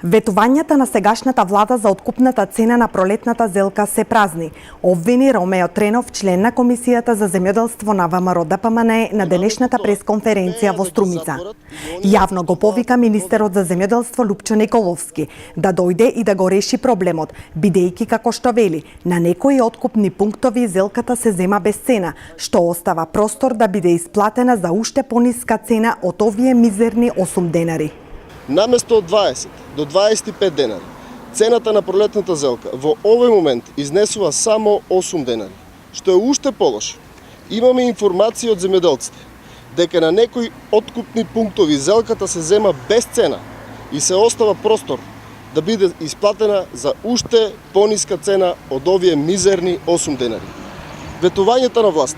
Ветувањата на сегашната влада за откупната цена на пролетната зелка се празни, обвини Ромео Тренов, член на Комисијата за земјоделство на ВМРО-ДПМНЕ на денешната пресконференција во Струмица. Јавно го повика министерот за земјоделство Лупчо Николовски да дојде и да го реши проблемот, бидејќи како што вели, на некои откупни пунктови зелката се зема без цена, што остава простор да биде исплатена за уште пониска цена од овие мизерни 8 денари. Наместо од 20 до 25 денари, цената на пролетната зелка во овој момент изнесува само 8 денари, што е уште полошо. Имаме информации од земјоделците дека на некои откупни пунктови зелката се зема без цена и се остава простор да биде исплатена за уште пониска цена од овие мизерни 8 денари. Ветувањето на власт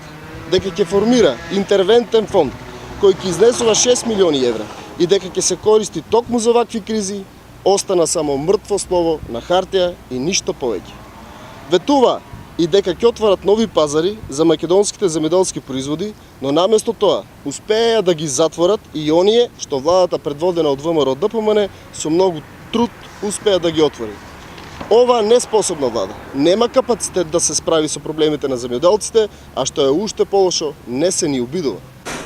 дека ќе формира интервентен фонд кој ќе изнесува 6 милиони евра и дека ќе се користи токму за вакви кризи, остана само мртво слово на хартија и ништо повеќе. Ветува и дека ќе отварат нови пазари за македонските земјоделски производи, но наместо тоа успеа да ги затворат и оние што владата предводена од ВМРО-ДПМНЕ со многу труд успеа да ги отвори. Ова неспособна влада нема капацитет да се справи со проблемите на земјоделците, а што е уште полошо, не се ни обидува.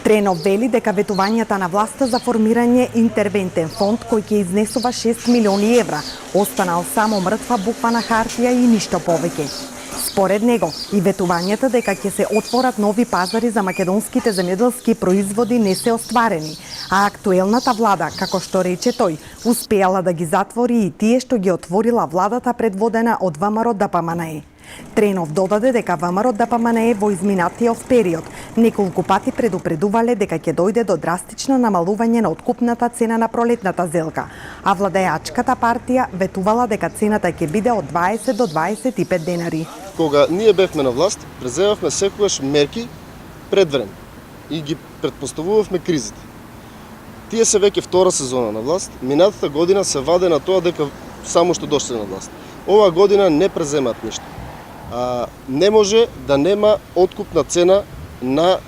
Тренов вели дека ветувањата на власта за формирање интервентен фонд кој ќе изнесува 6 милиони евра останал само мртва буква на хартија и ништо повеќе. Според него и ветувањата дека ќе се отворат нови пазари за македонските земјоделски производи не се остварени, а актуелната влада, како што рече тој, успеала да ги затвори и тие што ги отворила владата предводена од ВМРО-ДПМНЕ. Тренов додаде дека ВМРО-ДПМНЕ во изминатиот период неколку пати предупредувале дека ќе дојде до драстично намалување на откупната цена на пролетната зелка, а владеачката партија ветувала дека цената ќе биде од 20 до 25 денари. Кога ние бевме на власт, преземавме секогаш мерки пред време и ги предпоставувавме кризите. Тие се веќе втора сезона на власт, минатата година се ваде на тоа дека само што дошле на власт. Оваа година не преземаат ништо. Не може да нема откупна цена на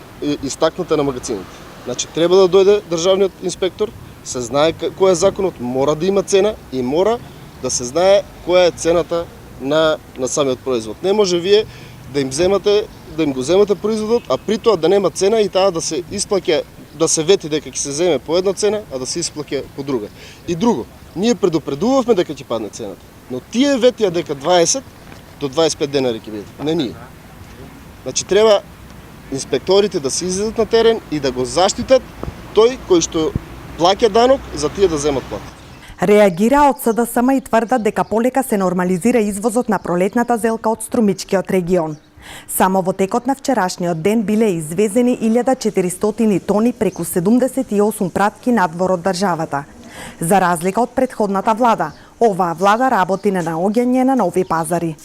истакната на магазините. Значи треба да дојде државниот инспектор, се знае кој е законот, мора да има цена и мора да се знае која е цената на самиот производ. Не може вие да им го земате производот, а при тоа да нема цена и таа да се исплаќа, да се вети дека ќе се земе по една цена, а да се исплаќа по друга. И друго, ние предупредувавме дека ќе падне цената, но тие ветија дека 20 до 25 денари ќе бидат, не ние. Значи треба инспекторите да се излезат на терен и да го заштитат тој кој што плаќа данок за тие да земат плата. Реагира од СДСМ и тврдат дека полека се нормализира извозот на пролетната зелка од Струмичкиот регион. Само во текот на вчерашниот ден биле извезени 1400 тони преку 78 пратки надвор од државата. За разлика од претходната влада, оваа влада работи на наоѓање на нови пазари.